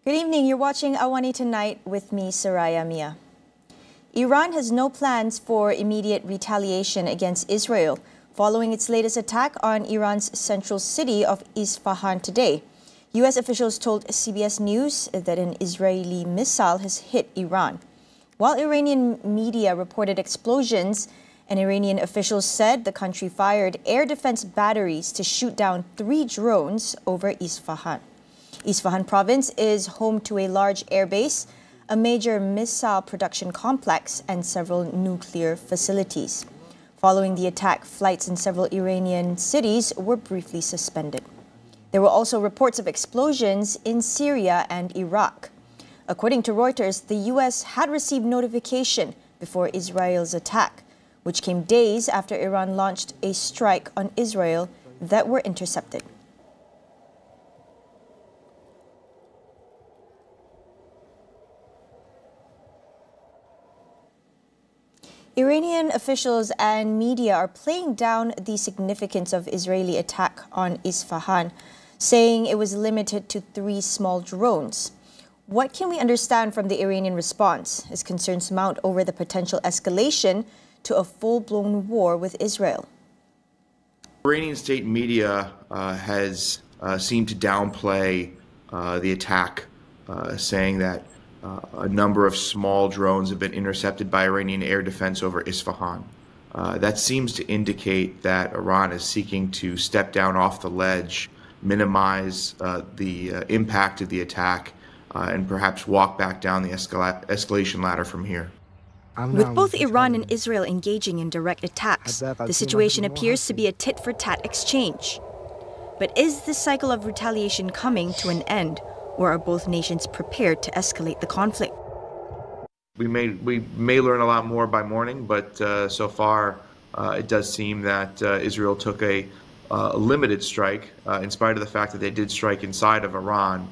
Good evening. You're watching AWANI Tonight with me, Saraya Mia. Iran has no plans for immediate retaliation against Israel following its latest attack on Iran's central city of Isfahan today. U.S. officials told CBS News that an Israeli missile has hit Iran. While Iranian media reported explosions, an Iranian official said the country fired air defense batteries to shoot down 3 drones over Isfahan. Isfahan province is home to a large airbase, a major missile production complex, and several nuclear facilities. Following the attack, flights in several Iranian cities were briefly suspended. There were also reports of explosions in Syria and Iraq. According to Reuters, the U.S. had received notification before Israel's attack, which came days after Iran launched a strike on Israel that were intercepted. Iranian officials and media are playing down the significance of Israeli attack on Isfahan, saying it was limited to 3 small drones. What can we understand from the Iranian response as concerns mount over the potential escalation to a full-blown war with Israel? Iranian state media has seemed to downplay the attack, saying that a number of small drones have been intercepted by Iranian air defense over Isfahan. That seems to indicate that Iran is seeking to step down off the ledge, minimize the impact of the attack, and perhaps walk back down the escalation ladder from here. With both Iran and Israel engaging in direct attacks, the situation appears to be a tit-for-tat exchange. But is this cycle of retaliation coming to an end, or are both nations prepared to escalate the conflict? We may learn a lot more by morning, but so far it does seem that Israel took a limited strike, in spite of the fact that they did strike inside of Iran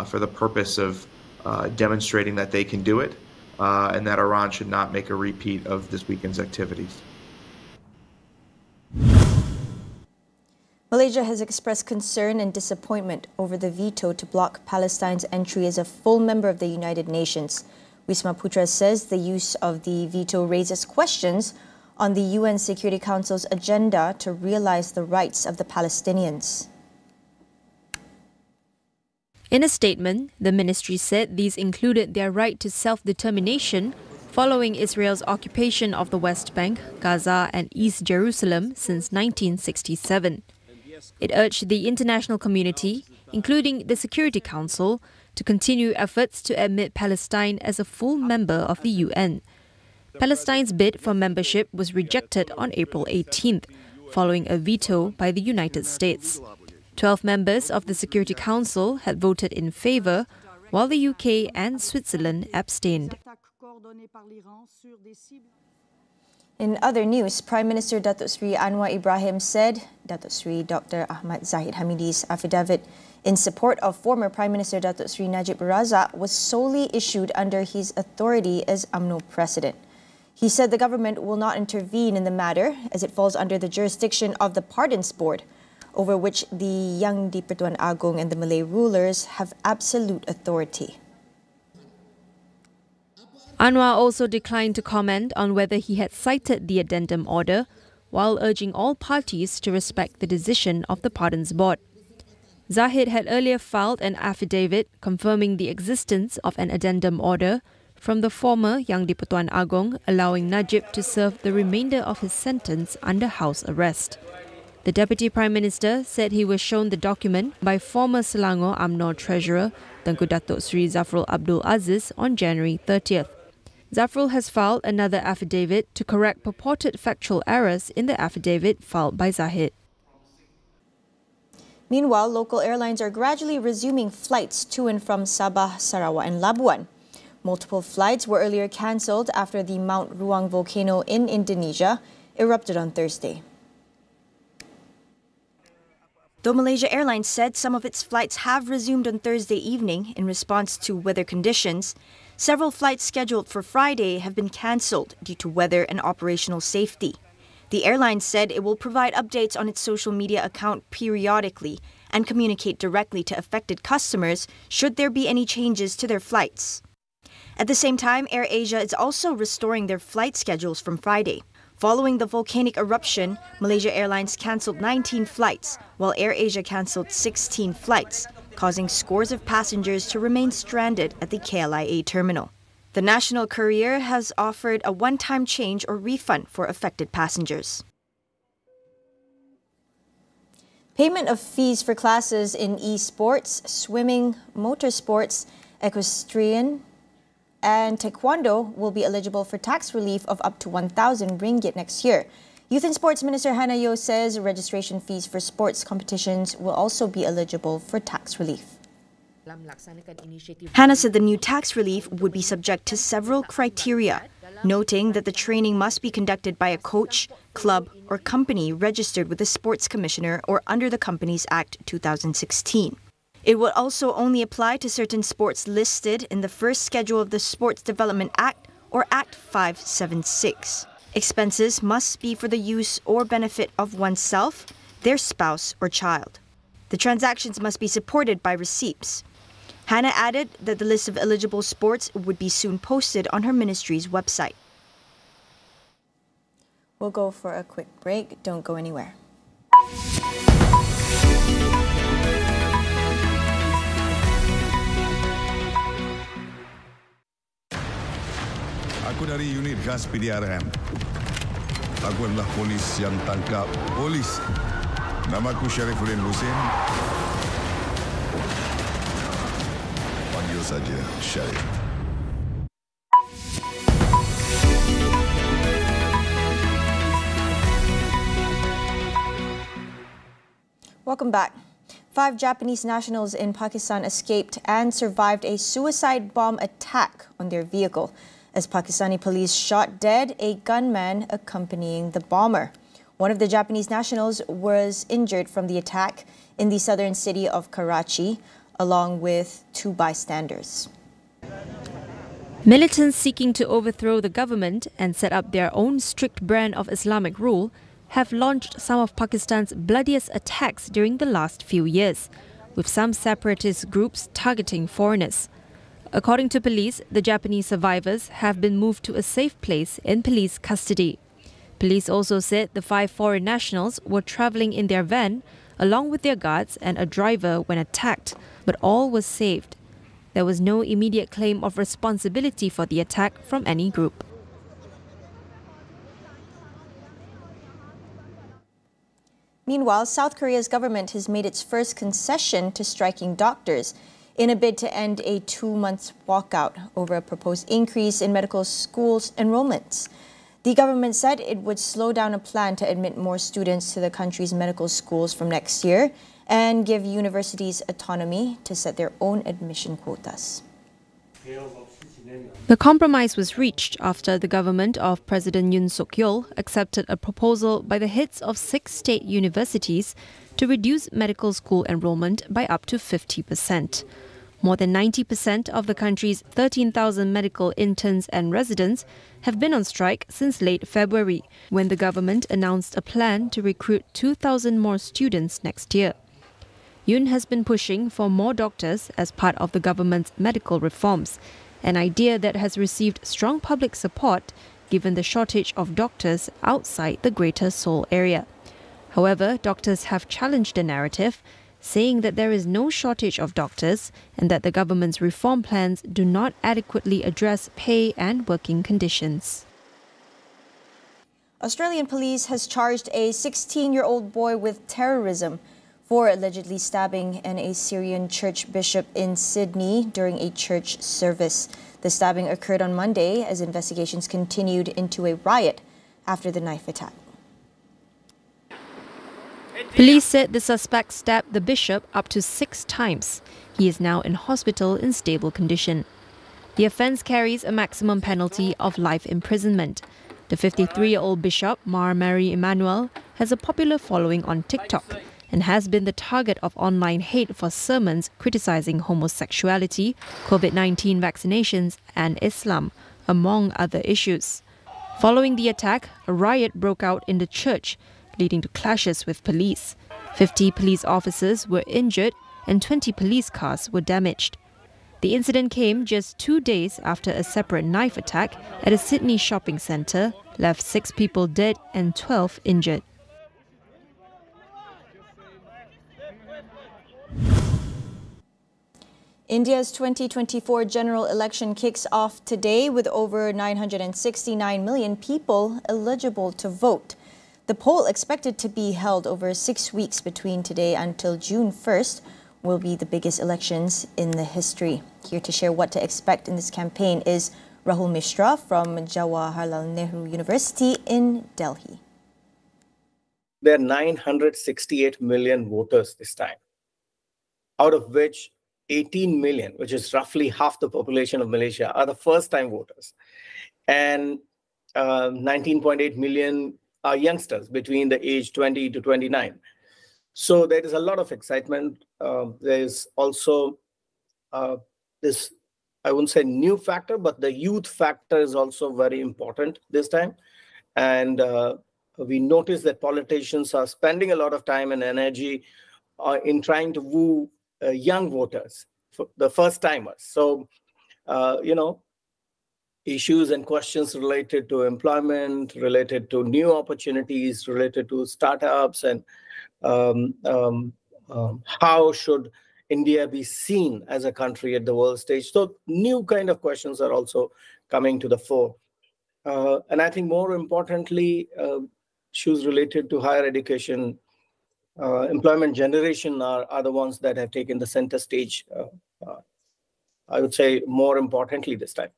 for the purpose of demonstrating that they can do it, and that Iran should not make a repeat of this weekend's activities. Malaysia has expressed concern and disappointment over the veto to block Palestine's entry as a full member of the United Nations. Wisma Putra says the use of the veto raises questions on the UN Security Council's agenda to realize the rights of the Palestinians. In a statement, the ministry said these included their right to self-determination following Israel's occupation of the West Bank, Gaza and East Jerusalem since 1967. It urged the international community, including the Security Council, to continue efforts to admit Palestine as a full member of the UN. Palestine's bid for membership was rejected on April 18th, following a veto by the United States. 12 members of the Security Council had voted in favour, while the UK and Switzerland abstained. In other news, Prime Minister Datuk Seri Anwar Ibrahim said Datuk Seri Dr. Ahmad Zahid Hamidi's affidavit in support of former Prime Minister Datuk Seri Najib Razak was solely issued under his authority as UMNO President. He said the government will not intervene in the matter as it falls under the jurisdiction of the Pardons Board, over which the Yang di-Pertuan Agong and the Malay rulers have absolute authority. Anwar also declined to comment on whether he had cited the addendum order, while urging all parties to respect the decision of the Pardons Board. Zahid had earlier filed an affidavit confirming the existence of an addendum order from the former Yang di-Pertuan Agong, allowing Najib to serve the remainder of his sentence under house arrest. The Deputy Prime Minister said he was shown the document by former Selangor UMNO Treasurer Tengku Datuk Seri Zafrul Abdul Aziz on January 30th. Zafrul has filed another affidavit to correct purported factual errors in the affidavit filed by Zahid. Meanwhile, local airlines are gradually resuming flights to and from Sabah, Sarawak and Labuan. Multiple flights were earlier cancelled after the Mount Ruang volcano in Indonesia erupted on Thursday. Though Malaysia Airlines said some of its flights have resumed on Thursday evening in response to weather conditions, several flights scheduled for Friday have been cancelled due to weather and operational safety. The airline said it will provide updates on its social media account periodically and communicate directly to affected customers should there be any changes to their flights. At the same time, AirAsia is also restoring their flight schedules from Friday. Following the volcanic eruption, Malaysia Airlines cancelled 19 flights, while AirAsia cancelled 16 flights, causing scores of passengers to remain stranded at the KLIA terminal. The national courier has offered a one-time change or refund for affected passengers. Payment of fees for classes in e-sports, swimming, motorsports, equestrian, and taekwondo will be eligible for tax relief of up to 1,000 ringgit next year. Youth and Sports Minister Hannah Yeoh says registration fees for sports competitions will also be eligible for tax relief. Hannah said the new tax relief would be subject to several criteria, noting that the training must be conducted by a coach, club, or company registered with the Sports Commissioner or under the Companies Act 2016. It will also only apply to certain sports listed in the first schedule of the Sports Development Act or Act 576. Expenses must be for the use or benefit of oneself, their spouse, or child. The transactions must be supported by receipts. Hannah added that the list of eligible sports would be soon posted on her ministry's website. We'll go for a quick break. Don't go anywhere. Aku dari unit gas PDRM. Aku adalah polis yang tangkap polis. Namaku Syarifuddin Husin. Panggil saja Syarif. Welcome back. 5 Japanese nationals in Pakistan escaped and survived a suicide bomb attack on their vehicle as Pakistani police shot dead a gunman accompanying the bomber. One of the Japanese nationals was injured from the attack in the southern city of Karachi, along with 2 bystanders. Militants seeking to overthrow the government and set up their own strict brand of Islamic rule have launched some of Pakistan's bloodiest attacks during the last few years, with some separatist groups targeting foreigners. According to police, the Japanese survivors have been moved to a safe place in police custody. Police also said the 5 foreign nationals were travelling in their van along with their guards and a driver when attacked, but all was saved. There was no immediate claim of responsibility for the attack from any group. Meanwhile, South Korea's government has made its first concession to striking doctors in a bid to end a 2-month walkout over a proposed increase in medical schools enrollments. The government said it would slow down a plan to admit more students to the country's medical schools from next year and give universities autonomy to set their own admission quotas. The compromise was reached after the government of President Yoon Suk-yeol accepted a proposal by the heads of 6 state universities to reduce medical school enrollment by up to 50%. More than 90% of the country's 13,000 medical interns and residents have been on strike since late February, when the government announced a plan to recruit 2,000 more students next year. Yoon has been pushing for more doctors as part of the government's medical reforms, an idea that has received strong public support given the shortage of doctors outside the Greater Seoul area. However, doctors have challenged the narrative, saying that there is no shortage of doctors and that the government's reform plans do not adequately address pay and working conditions. Australian police has charged a 16-year-old boy with terrorism for allegedly stabbing an Assyrian church bishop in Sydney during a church service. The stabbing occurred on Monday as investigations continued into a riot after the knife attack. Police said the suspect stabbed the bishop up to 6 times. He is now in hospital in stable condition. The offence carries a maximum penalty of life imprisonment. The 53-year-old bishop, Mar Mary Emmanuel, has a popular following on TikTok and has been the target of online hate for sermons criticising homosexuality, COVID-19 vaccinations and Islam, among other issues. Following the attack, a riot broke out in the church, leading to clashes with police. 50 police officers were injured and 20 police cars were damaged. The incident came just 2 days after a separate knife attack at a Sydney shopping centre left 6 people dead and 12 injured. India's 2024 general election kicks off today with over 969 million people eligible to vote. The poll, expected to be held over 6 weeks between today until June 1st, will be the biggest elections in the history. Here to share what to expect in this campaign is Rahul Mishra from Jawaharlal Nehru University in Delhi. There are 968 million voters this time, out of which 18 million, which is roughly half the population of Malaysia, are the first-time voters. And 19.8 million are youngsters between the age 20 to 29. So there is a lot of excitement. There is also this, I wouldn't say new factor, but the youth factor is also very important this time. And we notice that politicians are spending a lot of time and energy in trying to woo young voters, the first timers. So, issues and questions related to employment, related to new opportunities, related to startups, and how should India be seen as a country at the world stage. So new kind of questions are also coming to the fore. And I think more importantly, issues related to higher education, employment generation are the ones that have taken the center stage, I would say more importantly this time.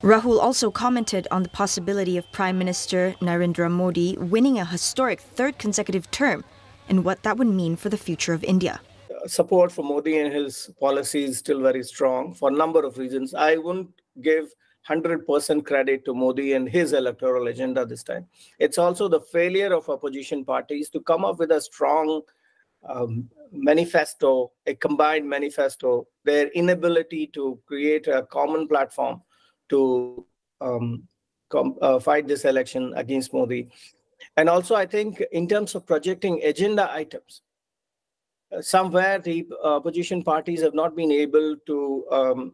Rahul also commented on the possibility of Prime Minister Narendra Modi winning a historic third consecutive term and what that would mean for the future of India. Support for Modi and his policy is still very strong for a number of reasons. I wouldn't give 100% credit to Modi and his electoral agenda this time. It's also the failure of opposition parties to come up with a strong manifesto, a combined manifesto, their inability to create a common platform to fight this election against Modi. And also, I think in terms of projecting agenda items, somewhere the opposition parties have not been able to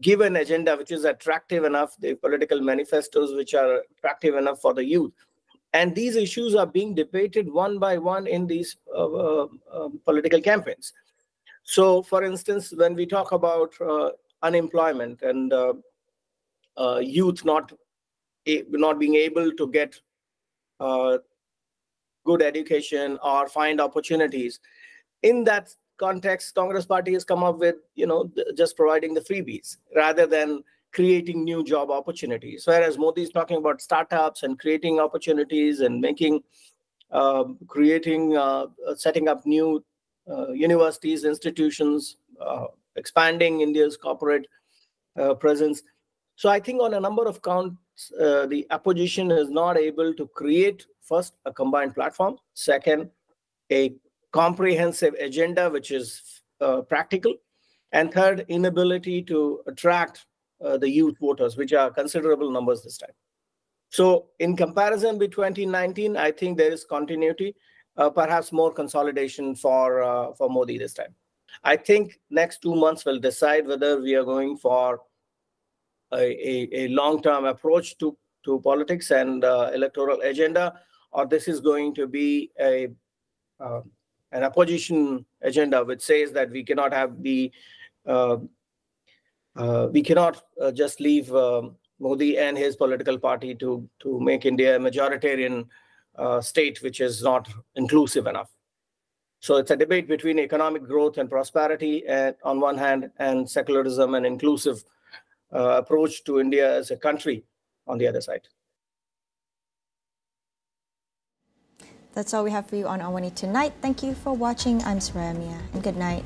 give an agenda which is attractive enough, the political manifestos which are attractive enough for the youth. And these issues are being debated one by one in these political campaigns. So, for instance, when we talk about unemployment and youth not being able to get good education or find opportunities, in that context, Congress Party has come up with, just providing the freebies rather than creating new job opportunities. Whereas Modi is talking about startups and creating opportunities and setting up new universities, institutions, expanding India's corporate presence. So I think on a number of counts, the opposition is not able to create, first, a combined platform, second, a comprehensive agenda which is practical, and third, inability to attract the youth voters, which are considerable numbers this time. So in comparison with 2019, I think there is continuity, perhaps more consolidation for Modi this time. I think next 2 months will decide whether we are going for a long-term approach to politics and electoral agenda, or this is going to be an opposition agenda which says that we cannot have just leave Modi and his political party to make India a majoritarian state which is not inclusive enough. So it's a debate between economic growth and prosperity on one hand, and secularism and inclusive approach to India as a country on the other side. That's all we have for you on AWANI tonight. Thank you for watching. I'm Saraya Mia, and good night.